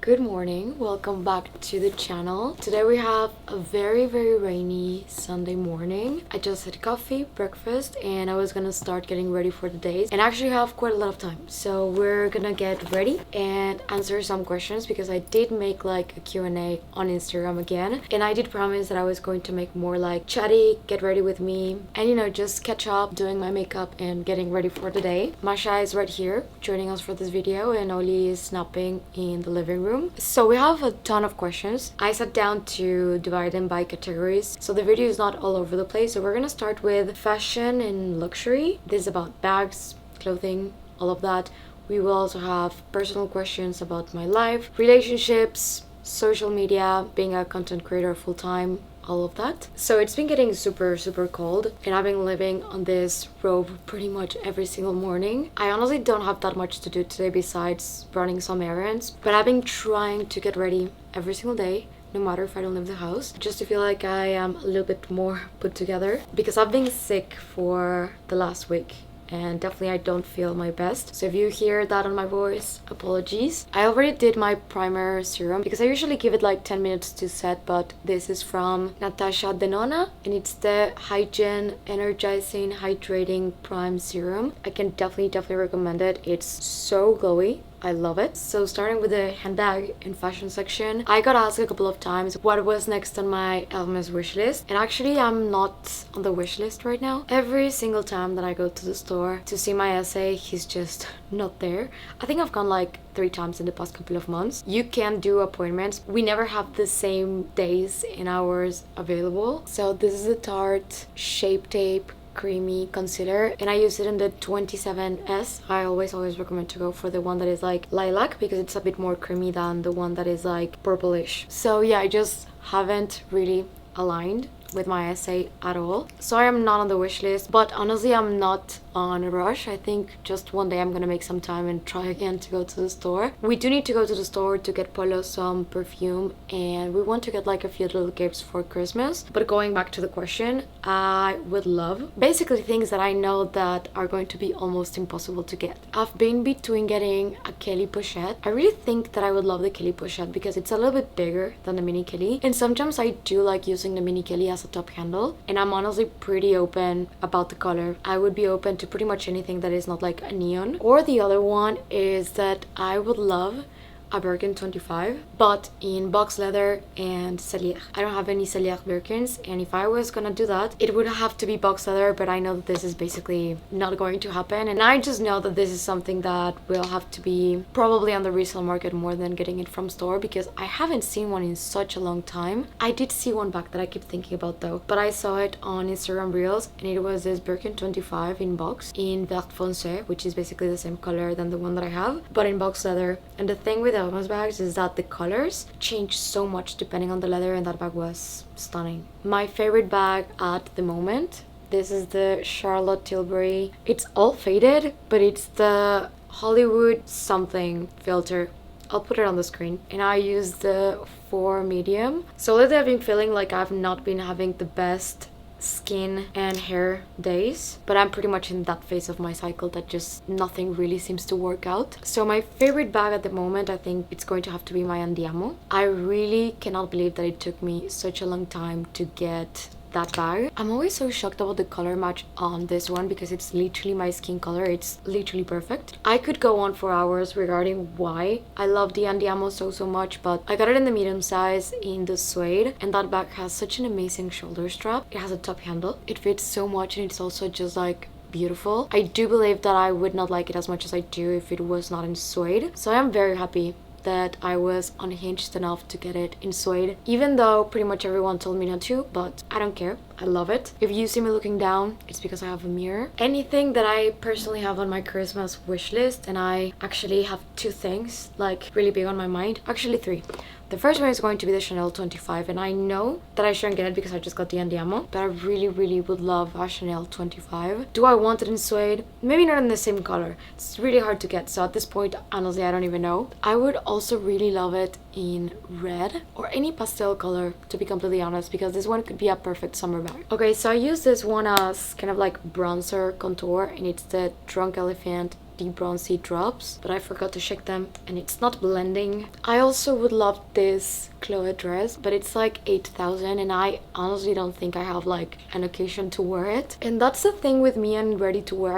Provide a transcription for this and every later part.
Good morning, welcome back to the channel. Today we have a very rainy Sunday morning. I just had coffee, breakfast, and I was gonna start getting ready for the days and actually have quite a lot of time. So we're gonna get ready and answer some questions because I did make like a Q&A on Instagram again, and I did promise that I was going to make more like chatty, get ready with me, and just catch up, doing my makeup and getting ready for the day. Masha is right here joining us for this video and Oli is napping in the living room. So we have a ton of questions. I sat down to divide them by categories, so the video is not all over the place. So we're gonna start with fashion and luxury. This is about bags, clothing, all of that. We will also have personal questions about my life, relationships, social media, being a content creator full-time, all of that. So it's been getting super cold and I've been living on this robe pretty much every single morning. I honestly don't have that much to do today besides running some errands, but I've been trying to get ready every single day, no matter if I don't leave the house, just to feel like I am a little bit more put together because I've been sick for the last week and definitely I don't feel my best. So if you hear that on my voice, apologies. I already did my primer serum because I usually give it like 10 minutes to set, but this is from Natasha Denona and it's the Hygiene Energizing Hydrating Prime Serum. I can definitely recommend it. It's so glowy. I love it. So starting with the handbag and fashion section, I got asked a couple of times what was next on my Hermès wishlist, and actually I'm not on the wishlist right now. Every single time that I go to the store to see my essay, he's just not there. I think I've gone like 3 times in the past couple of months. You can do appointments. We never have the same days and hours available. So this is the Tarte Shape Tape creamy concealer and I use it in the 27S. I always recommend to go for the one that is like lilac because it's a bit more creamy than the one that is like purplish. So yeah, I just haven't really aligned with my essay at all. So I am not on the wish list, but honestly I'm not on a rush. I think just one day I'm gonna make some time and try again to go to the store. We do need to go to the store to get Polo some perfume and we want to get like a few little gifts for Christmas. But going back to the question, I would love basically things that I know that are going to be almost impossible to get. I've been between getting a Kelly pochette. I really think that I would love the Kelly pochette because it's a little bit bigger than the mini Kelly, and sometimes I do like using the mini Kelly as a top handle, and I'm honestly pretty open about the color. I would be open to pretty much anything that is not like a neon. Or the other one is that I would love a Birkin 25 but in box leather and cellier. I don't have any cellier Birkins, and if I was gonna do that it would have to be box leather, but I know that this is basically not going to happen, and I just know that this is something that will have to be probably on the resale market more than getting it from store because I haven't seen one in such a long time. I did see one back that I keep thinking about though, but I saw it on Instagram Reels and it was this Birkin 25 in box in vert foncé, which is basically the same color than the one that I have, but in box leather. And the thing with Hermès bags is that the colors change so much depending on the leather, and that bag was stunning. My favorite bag at the moment, this is the Charlotte Tilbury. It's all faded, but it's the Hollywood something filter. I'll put it on the screen. And I use the 4 medium. So lately I've been feeling like I've not been having the best skin and hair days, but I'm pretty much in that phase of my cycle that just nothing really seems to work out. So my favorite bag at the moment, I think it's going to have to be my Andiamo. I really cannot believe that it took me such a long time to get that bag. I'm always so shocked about the color match on this one because it's literally my skin color. It's literally perfect. I could go on for hours regarding why I love the Andiamo so much, but I got it in the medium size in the suede, and that bag has such an amazing shoulder strap. It has a top handle. It fits so much and it's also just like beautiful. I do believe that I would not like it as much as I do if it was not in suede. So I am very happy that I was unhinged enough to get it in suede, even though pretty much everyone told me not to, but I don't care. I love it. If you see me looking down, it's because I have a mirror. Anything that I personally have on my Christmas wish list, and I actually have 2 things like really big on my mind, actually 3. The first one is going to be the Chanel 25, and I know that I shouldn't get it because I just got the Andiamo, but I really would love a Chanel 25. Do I want it in suede? Maybe not in the same color. It's really hard to get, so at this point, honestly, I don't even know. I would also really love it in red or any pastel color, to be completely honest, because this one could be a perfect summer bag. Okay, so I use this one as kind of like bronzer contour, and it's the Drunk Elephant deep bronzy drops, but I forgot to check them and it's not blending. I also would love this Chloe dress, but it's like 8,000 and I honestly don't think I have like an occasion to wear it. And that's the thing with me and ready to wear.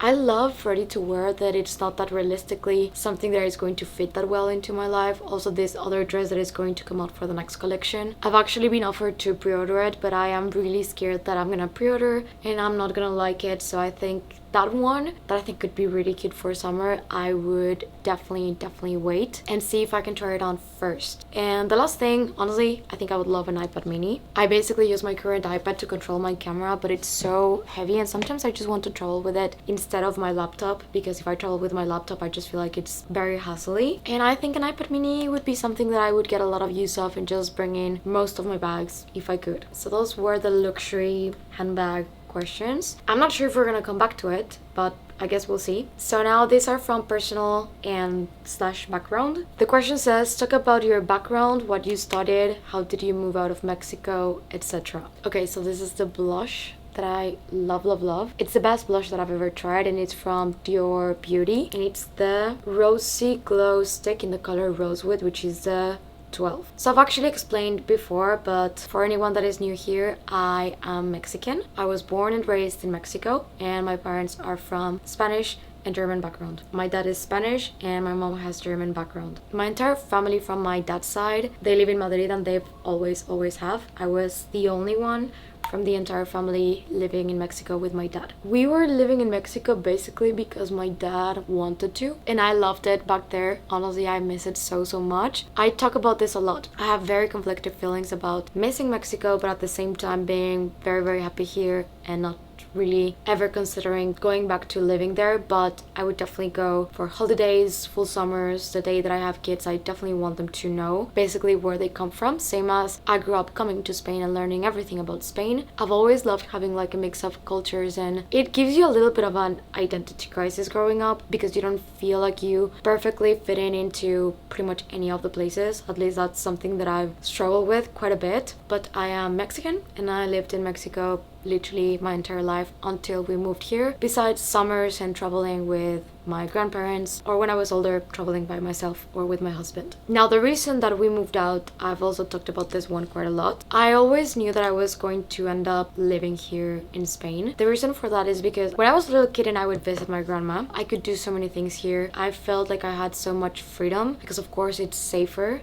I love ready to wear, that it's not that realistically something that is going to fit that well into my life. Also this other dress that is going to come out for the next collection, I've actually been offered to pre-order it, but I am really scared that I'm gonna pre-order and I'm not gonna like it. So I think that one that I think could be really cute for summer, I would definitely wait and see if I can try it on first. And the last thing, honestly, I think I would love an iPad mini. I basically use my current iPad to control my camera, but it's so heavy and sometimes I just want to travel with it instead of my laptop, because if I travel with my laptop I just feel like it's very hassly. And I think an iPad mini would be something that I would get a lot of use of and just bring in most of my bags if I could. So those were the luxury handbag questions. I'm not sure if we're gonna come back to it, but I guess we'll see. So now these are from personal and / background. The question says, talk about your background, what you studied, how did you move out of Mexico, etc. Okay, so this is the blush that I love. It's the best blush that I've ever tried and it's from Dior Beauty and it's the Rosy Glow Stick in the color Rosewood, which is the 12. So I've actually explained before, but for anyone that is new here, I am Mexican. I was born and raised in Mexico and my parents are from Spanish and German background. My dad is Spanish and my mom has German background. My entire family from my dad's side, they live in Madrid and they've always have. I was the only one from the entire family living in Mexico with my dad. We were living in Mexico basically because my dad wanted to and I loved it back there. Honestly, I miss it so much. I talk about this a lot. I have very conflicted feelings about missing Mexico, but at the same time being very happy here and not really ever considering going back to living there. But I would definitely go for holidays, full summers. The day that I have kids, I definitely want them to know basically where they come from, same as I grew up coming to Spain and learning everything about Spain. I've always loved having like a mix of cultures and it gives you a little bit of an identity crisis growing up because you don't feel like you perfectly fit in into pretty much any of the places. At least that's something that I've struggled with quite a bit. But I am Mexican and I lived in Mexico literally my entire life until we moved here, besides summers and traveling with my grandparents, or when I was older traveling by myself or with my husband. Now the reason that we moved out, I've also talked about this one quite a lot. I always knew that I was going to end up living here in Spain. The reason for that is because when I was a little kid and I would visit my grandma, I could do so many things here. I felt like I had so much freedom because of course it's safer.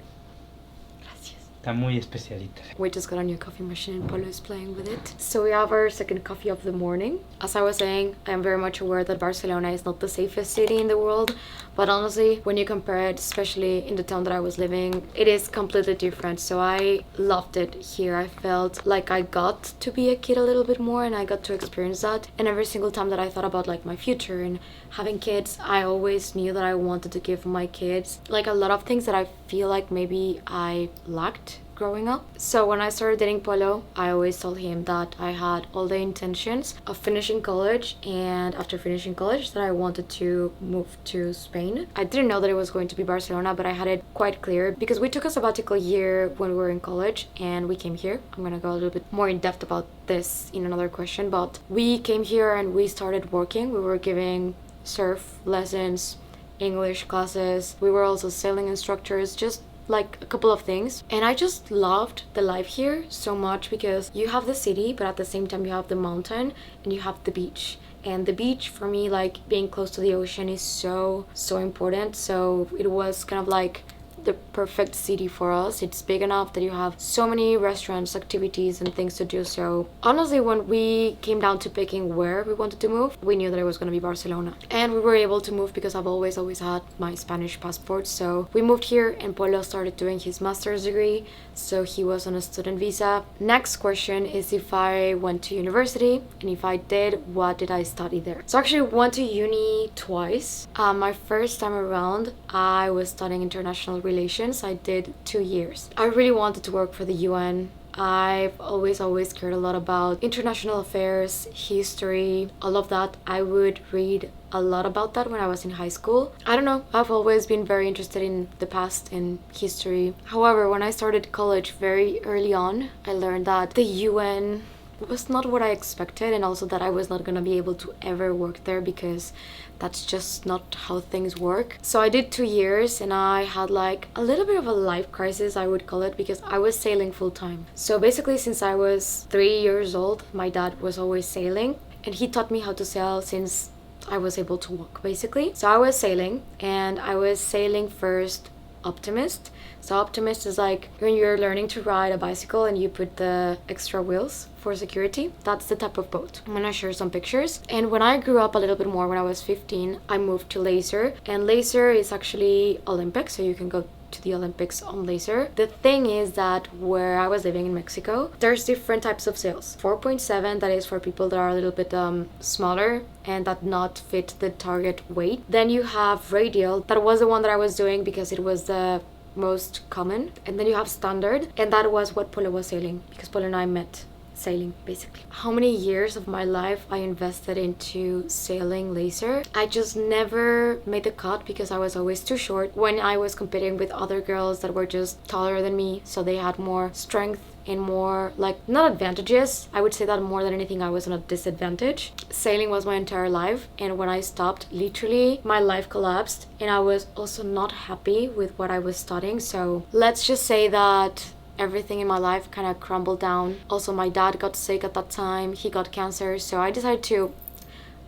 Está muy especialita. We just got a new coffee machine and Polo is playing with it. So we have our second coffee of the morning. As I was saying, I am very much aware that Barcelona is not the safest city in the world, but honestly, when you compare it, especially in the town that I was living, it is completely different. So I loved it here. I felt like I got to be a kid a little bit more and I got to experience that. And every single time that I thought about like my future and having kids, I always knew that I wanted to give my kids like a lot of things that I feel like maybe I lacked growing up. So when I started dating Polo, I always told him that I had all the intentions of finishing college, and after finishing college that I wanted to move to Spain. I didn't know that it was going to be Barcelona, but I had it quite clear because we took a sabbatical year when we were in college and we came here. I'm gonna go a little bit more in depth about this in another question, but we came here and we started working. We were giving surf lessons, English classes. We were also sailing instructors, just like a couple of things. And I just loved the life here so much because you have the city, but at the same time you have the mountain and you have the beach. And the beach for me, like being close to the ocean, is so important. So it was kind of like the perfect city for us. It's big enough that you have so many restaurants, activities and things to do. So honestly, when we came down to picking where we wanted to move, we knew that it was going to be Barcelona, and we were able to move because I've always had my Spanish passport. So we moved here and Polo started doing his master's degree, so he was on a student visa. Next question is if I went to university, and if I did, what did I study there? So I actually went to uni twice. My first time around I was studying international relations. I did 2 years. I really wanted to work for the UN. I've always cared a lot about international affairs, history, all of that. I would read a lot about that when I was in high school. I don't know, I've always been very interested in the past and history. However, when I started college very early on, I learned that the UN was not what I expected, and also that I was not gonna be able to ever work there because that's just not how things work. So I did 2 years and I had like a little bit of a life crisis, I would call it, because I was sailing full time. So basically since I was 3 years old, my dad was always sailing and he taught me how to sail since I was able to walk basically. So I was sailing and I was sailing first Optimist. So Optimist is like when you're learning to ride a bicycle and you put the extra wheels for security. That's the type of boat. I'm gonna share some pictures. And when I grew up a little bit more, when I was 15, I moved to Laser. And Laser is actually Olympic, so you can go to the Olympics on Laser. The thing is that where I was living in Mexico, there's different types of sails. 4.7, that is for people that are a little bit smaller and that not fit the target weight. Then you have radial, that was the one that I was doing because it was the most common. And then you have standard, and that was what Polo was sailing, because Polo and I met sailing basically. How many years of my life I invested into sailing Laser. I just never made the cut because I was always too short when I was competing with other girls that were just taller than me, so they had more strength and more, like, not advantages. I would say that more than anything I was on a disadvantage. Sailing was my entire life, and when I stopped, literally my life collapsed, and I was also not happy with what I was studying. So let's just say that everything in my life kind of crumbled down. Also, my dad got sick at that time. He got cancer, so I decided to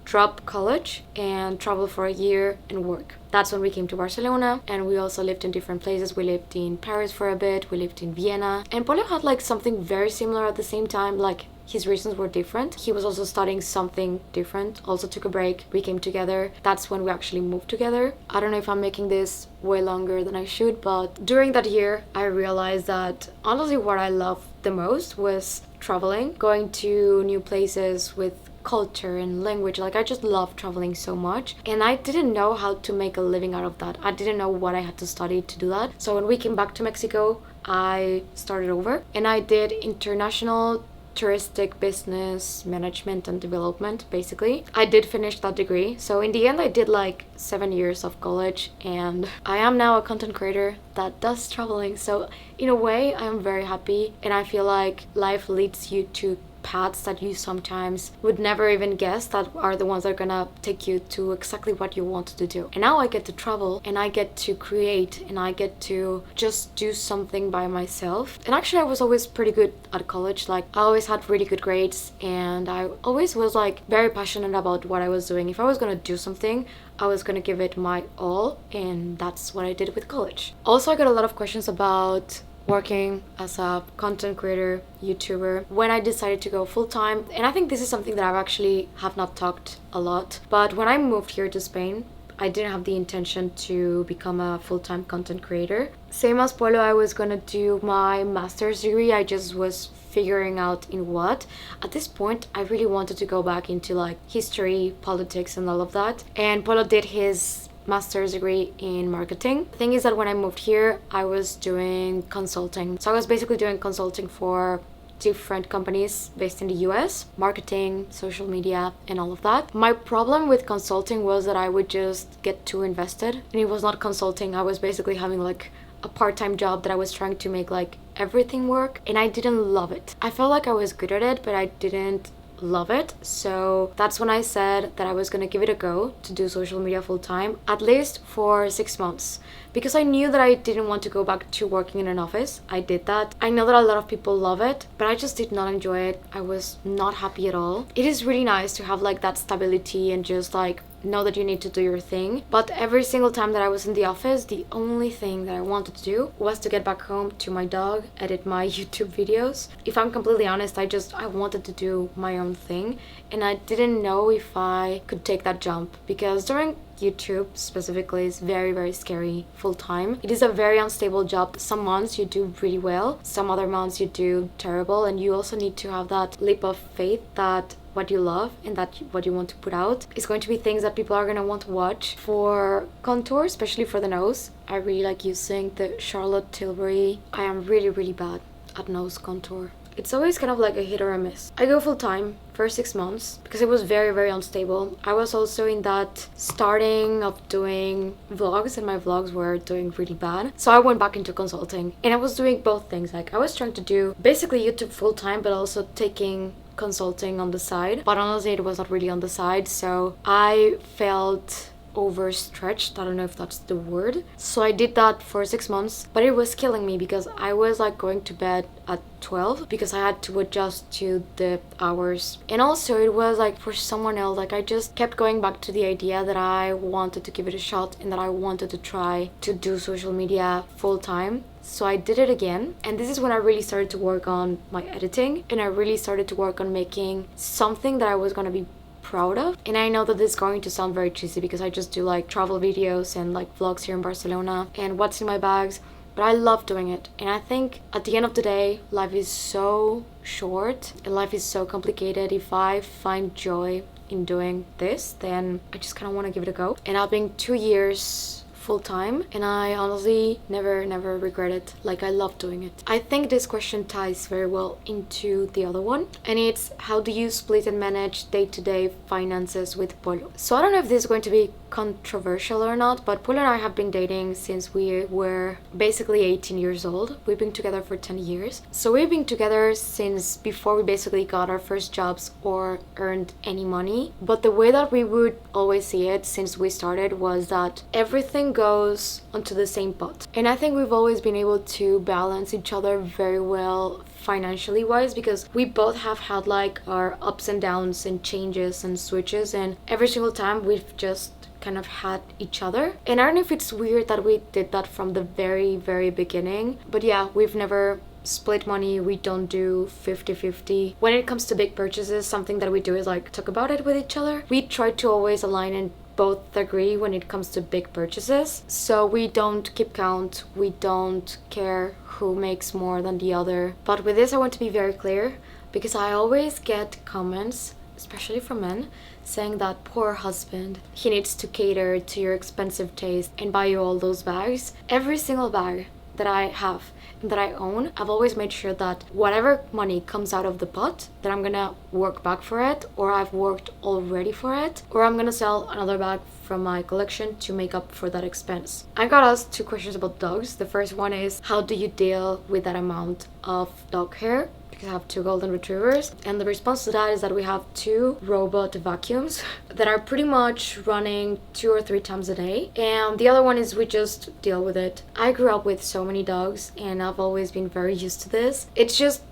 drop college and travel for a year and work. That's when we came to Barcelona, and we also lived in different places. We lived in Paris for a bit, we lived in Vienna, and Polo had like something very similar at the same time. Like, his reasons were different. He was also studying something different, also took a break. We came together. That's when we actually moved together. I don't know if I'm making this way longer than I should, but during that year, I realized that honestly what I loved the most was traveling, going to new places with culture and language. Like, I just love traveling so much, and I didn't know how to make a living out of that. I didn't know what I had to study to do that. So when we came back to Mexico, I started over and I did international touristic business management and development. Basically, I did finish that degree. So in the end, I did like 7 years of college, and I am now a content creator that does traveling. So in a way, I am very happy, and I feel like life leads you to paths that you sometimes would never even guess that are the ones that are gonna take you to exactly what you wanted to do. And now I get to travel, and I get to create, and I get to just do something by myself. And actually, I was always pretty good at college. Like, I always had really good grades, and I always was like very passionate about what I was doing. If I was gonna do something, I was gonna give it my all, and that's what I did with college. Also, I got a lot of questions about working as a content creator, YouTuber, when I decided to go full-time. And I think this is something that I actually have not talked a lot, but when I moved here to Spain, I didn't have the intention to become a full-time content creator. Same as Polo, I was gonna do my master's degree. I just was figuring out in what. At this point, I really wanted to go back into like history, politics, and all of that. And Polo did his master's degree in marketing. The thing is that when I moved here, I was doing consulting. So I was basically doing consulting for different companies based in the US, marketing, social media, and all of that. My problem with consulting was that I would just get too invested, and it was not consulting. I was basically having like a part-time job that I was trying to make like everything work, and I didn't love it. I felt like I was good at it, but I didn't love it. So that's when I said that I was gonna give it a go to do social media full-time, at least for 6 months, because I knew that I didn't want to go back to working in an office. I did that. I know that a lot of people love it, but I just did not enjoy it. I was not happy at all. It is really nice to have like that stability and just like know that you need to do your thing, but every single time that I was in the office, the only thing that I wanted to do was to get back home to my dog, edit my YouTube videos. If I'm completely honest, I wanted to do my own thing, and I didn't know if I could take that jump, because during YouTube specifically is very, very scary full-time. It is a very unstable job. Some months you do really well, some other months you do terrible, and you also need to have that leap of faith that what you love and that what you want to put out is going to be things that people are going to want to watch. For contour, especially for the nose, I really like using the Charlotte Tilbury. I am really, really bad at nose contour. It's always kind of like a hit or a miss. I go full time for 6 months because it was very, very unstable. I was also in that starting of doing vlogs, and my vlogs were doing really bad. So I went back into consulting, and I was doing both things. Like, I was trying to do basically YouTube full time, but also taking consulting on the side, but honestly it was not really on the side, so I felt overstretched. I don't know if that's the word. So I did that for 6 months, but it was killing me because I was like going to bed at 12 because I had to adjust to the hours. And also it was like for someone else, like I just kept going back to the idea that I wanted to give it a shot and that I wanted to try to do social media full time. So I did it again, and this is when I really started to work on my editing, and I really started to work on making something that I was gonna be proud of. And I know that this is going to sound very cheesy because I just do like travel videos and like vlogs here in Barcelona and what's in my bags, but I love doing it. And I think at the end of the day, life is so short and life is so complicated. If I find joy in doing this, then I just kind of want to give it a go. And I've been 2 years full-time, and I honestly never regret it. Like, I love doing it. I think this question ties very well into the other one, and it's how do you split and manage day-to-day finances with Polo? So I don't know if this is going to be controversial or not, but Polo and I have been dating since we were basically 18 years old. We've been together for 10 years. So we've been together since before we basically got our first jobs or earned any money. But the way that we would always see it since we started was that everything goes onto the same pot. And I think we've always been able to balance each other very well financially wise, because we both have had like our ups and downs and changes and switches, and every single time we've just kind of had each other. And I don't know if it's weird that we did that from the very beginning, but yeah, we've never split money. We don't do 50-50. When it comes to big purchases, something that we do is like talk about it with each other. We try to always align and both agree when it comes to big purchases, so we don't keep count, we don't care who makes more than the other. But with this I want to be very clear, because I always get comments, especially from men, saying that poor husband, he needs to cater to your expensive taste and buy you all those bags. Every single bag that I have and that I own, I've always made sure that whatever money comes out of the pot, that I'm gonna work back for it, or I've worked already for it, or I'm gonna sell another bag from my collection to make up for that expense. I got asked 2 questions about dogs. The first one is, how do you deal with that amount of dog hair? Because I have 2 golden retrievers, and the response to that is that we have 2 robot vacuums that are pretty much running 2 or 3 times a day, and the other one is we just deal with it. I grew up with so many dogs and I've always been very used to this. It's just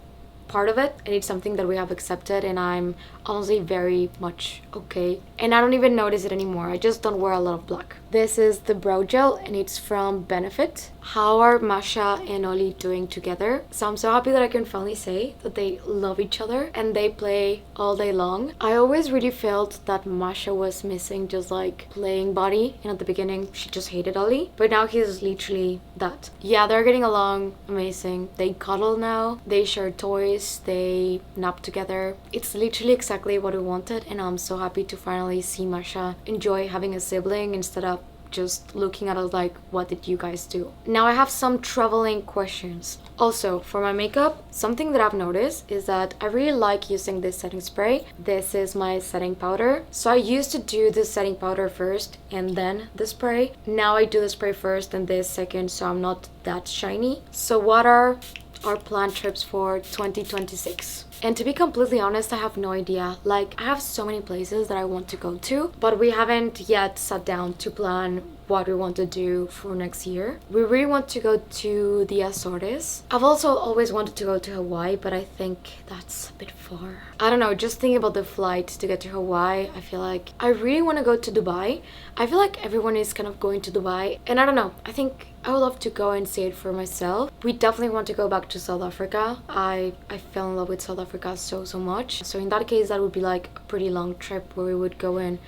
part of it, and it's something that we have accepted, and I'm honestly very much okay, and I don't even notice it anymore. I just don't wear a lot of black. This is the brow gel, and it's from Benefit. How are Masha and Oli doing together? So I'm so happy that I can finally say that they love each other and they play all day long. I always really felt that Masha was missing just like playing body, and at the beginning she just hated Oli, but now he's literally that. Yeah, they're getting along amazing. They cuddle now, they share toys, they nap together. It's literally exactly what we wanted, and I'm so happy to finally see Masha enjoy having a sibling instead of just looking at us like, what did you guys do? Now I have some traveling questions. Also, for my makeup, something that I've noticed is that I really like using this setting spray. This is my setting powder. So I used to do the setting powder first and then the spray. Now I do the spray first and this second, so I'm not that shiny. So what are our planned trips for 2026? And to be completely honest, I have no idea. Like, I have so many places that I want to go to, but we haven't yet sat down to plan what we want to do for next year. We really want to go to the Azores. I've also always wanted to go to Hawaii, but I think that's a bit far. I don't know, just thinking about the flight to get to Hawaii, I feel like I really want to go to Dubai. I feel like everyone is kind of going to Dubai, and I don't know, I think I would love to go and see it for myself. We definitely want to go back to South Africa. I fell in love with South Africa so much. So in that case, that would be like a pretty long trip where we would go and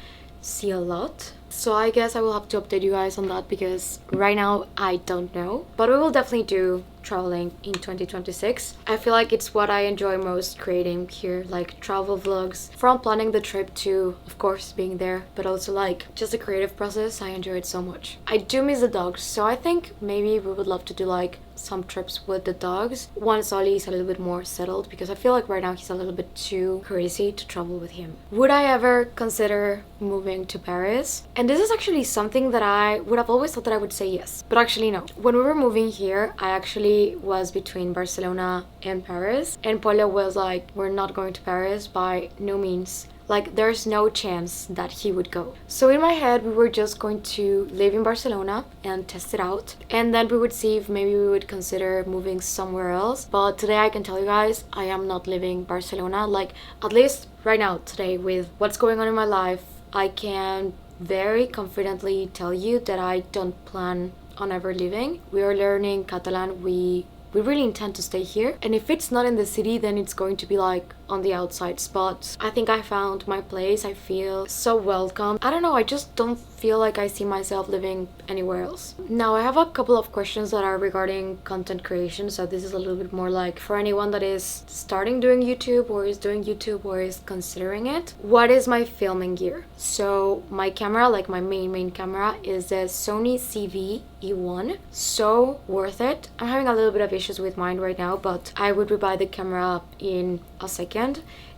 see a lot. So I guess I will have to update you guys on that, because right now I don't know. But we will definitely do traveling in 2026. I feel like it's what I enjoy most creating here, like travel vlogs, from planning the trip to, of course, being there, but also like just the creative process. I enjoy it so much. I do miss the dogs, so I think maybe we would love to do like some trips with the dogs once Ollie is a little bit more settled, because I feel like right now he's a little bit too crazy to travel with him. Would I ever consider moving to Paris? And this is actually something that I would have always thought that I would say yes, but actually no. When we were moving here, I actually was between Barcelona and Paris, and Polo was like, we're not going to Paris by no means. Like, there's no chance that he would go. So in my head, we were just going to live in Barcelona and test it out. And then we would see if maybe we would consider moving somewhere else. But today I can tell you guys, I am not leaving Barcelona. Like, at least right now, today, with what's going on in my life, I can very confidently tell you that I don't plan on ever leaving. We are learning Catalan. We really intend to stay here, and if it's not in the city, then it's going to be like on the outside spot. I think I found my place. I feel so welcome. I don't know, I just don't feel like I see myself living anywhere else. Now, I have a couple of questions that are regarding content creation, so this is a little bit more like for anyone that is starting doing YouTube or is doing YouTube or is considering it. What is my filming gear? So my camera, like my main camera, is the Sony CV-E1. So worth it. I'm having a little bit of issues with mine right now, but I would rebuy the camera in a second.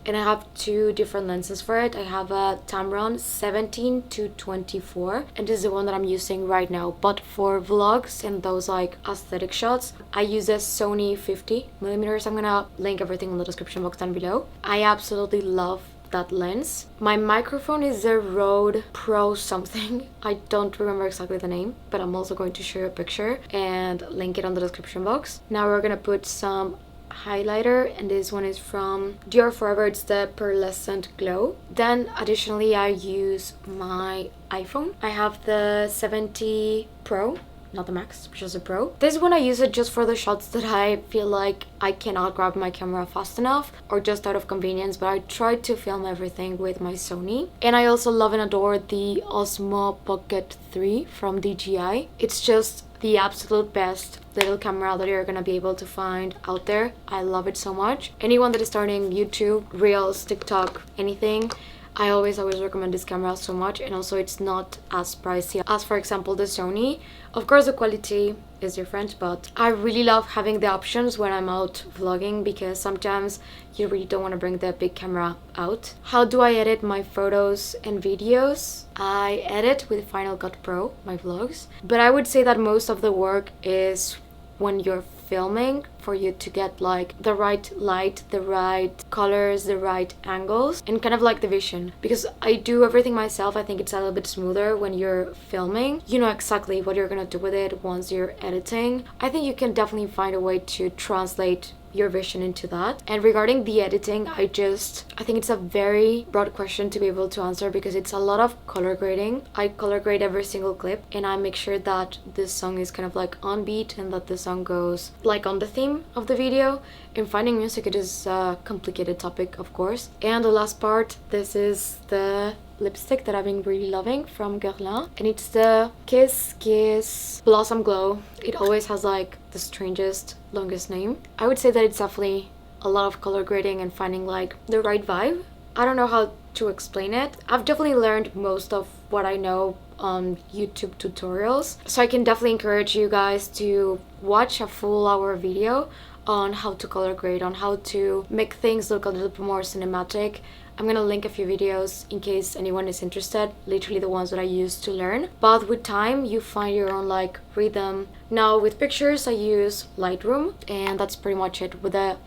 And I have two different lenses for it. I have a Tamron 17-24, and this is the one that I'm using right now. But for vlogs and those like aesthetic shots, I use a Sony 50mm. I'm gonna link everything in the description box down below. I absolutely love that lens. My microphone is the Rode Pro something. I don't remember exactly the name, but I'm also going to show you a picture and link it on the description box. Now we're gonna put some highlighter, and this one is from Dior Forever. It's the Pearlescent Glow. Then additionally, I use my iPhone. I have the 70 Pro, not the Max, just the Pro. This one I use it just for the shots that I feel like I cannot grab my camera fast enough or just out of convenience, but I try to film everything with my Sony. And I also love and adore the Osmo Pocket 3 from DJI. It's just the absolute best little camera that you're gonna be able to find out there. I love it so much. Anyone that is starting YouTube, Reels, TikTok, anything, I always recommend this camera so much. And also it's not as pricey as, for example, the Sony. Of course the quality is different, but I really love having the options when I'm out vlogging, because sometimes you really don't want to bring the big camera out. How do I edit my photos and videos? I edit with Final Cut Pro my vlogs, but I would say that most of the work is when you're filming, for you to get like the right light, the right colors, the right angles, and kind of like the vision. Because I do everything myself, I think it's a little bit smoother when you're filming. You know exactly what you're gonna do with it once you're editing. I think you can definitely find a way to translate your vision into that. And regarding the editing, I think it's a very broad question to be able to answer, because it's a lot of color grading. I color grade every single clip, and I make sure that this song is kind of like on beat and that the song goes like on the theme of the video. And finding music, it is a complicated topic, of course. And the last part, this is the lipstick that I've been really loving from Guerlain, and it's the Kiss Kiss Blossom Glow. It always has like the strangest, longest name. I would say that it's definitely a lot of color grading and finding like the right vibe. I don't know how to explain it. I've definitely learned most of what I know on YouTube tutorials, so I can definitely encourage you guys to watch a full hour video on how to color grade, on how to make things look a little bit more cinematic. I'm gonna link a few videos in case anyone is interested, literally the ones that I used to learn. But with time, you find your own like rhythm. Now with pictures, I use Lightroom, and that's pretty much it. With the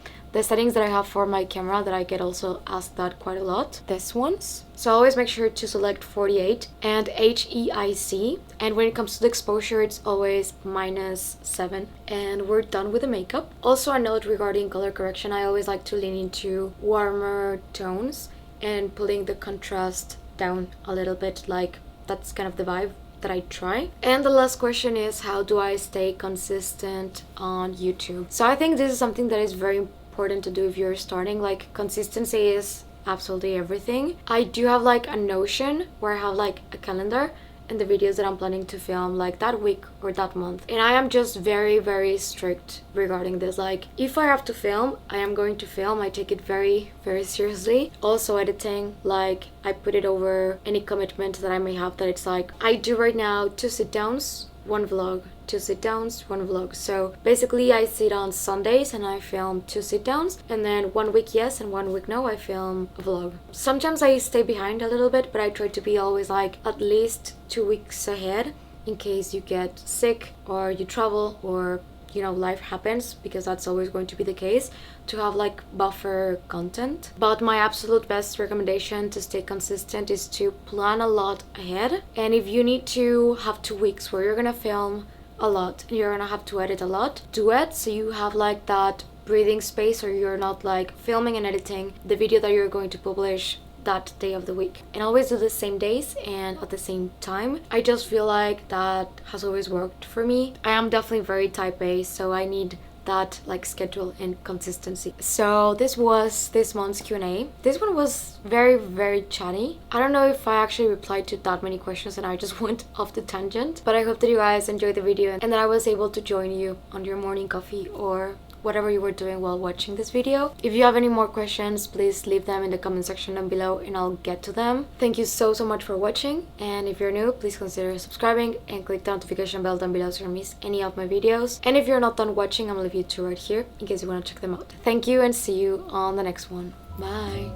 settings that I have for my camera, that I get also asked that quite a lot, this ones. So always make sure to select 48 and HEIC. And when it comes to the exposure, it's always -7. And we're done with the makeup. Also a note regarding color correction, I always like to lean into warmer tones and pulling the contrast down a little bit. Like, that's kind of the vibe that I try. And the last question is, how do I stay consistent on YouTube? So I think this is something that is very important to do if you're starting. Like, consistency is absolutely everything. I do have like a Notion where I have like a calendar and the videos that I'm planning to film like that week or that month, and I am just very strict regarding this. Like, if I have to film, I am going to film. I take it very seriously. Also editing, like, I put it over any commitment that I may have, that it's like I do right now 2 sit downs, 1 vlog, 2 sit downs, 1 vlog. So basically I sit on Sundays and I film 2 sit downs, and then 1 week yes and 1 week no I film a vlog. Sometimes I stay behind a little bit, but I try to be always like at least 2 weeks ahead in case you get sick or you travel or you know life happens, because that's always going to be the case, to have like buffer content. But my absolute best recommendation to stay consistent is to plan a lot ahead. And if you need to have 2 weeks where you're gonna film a lot and you're gonna have to edit a lot, do it so you have like that breathing space, or you're not like filming and editing the video that you're going to publish that day of the week, and always do the same days and at the same time. I just feel like that has always worked for me. I am definitely very type A, so I need that like schedule and consistency. So this was this month's Q&A. This one was very chatty. I don't know if I actually replied to that many questions and I just went off the tangent, but I hope that you guys enjoyed the video and that I was able to join you on your morning coffee or whatever you were doing while watching this video. If you have any more questions, please leave them in the comment section down below and I'll get to them. Thank you so much for watching, and if you're new, please consider subscribing and click the notification bell down below so you don't miss any of my videos. And if you're not done watching, I'm gonna leave you 2 right here in case you want to check them out. Thank you and see you on the next one. Bye.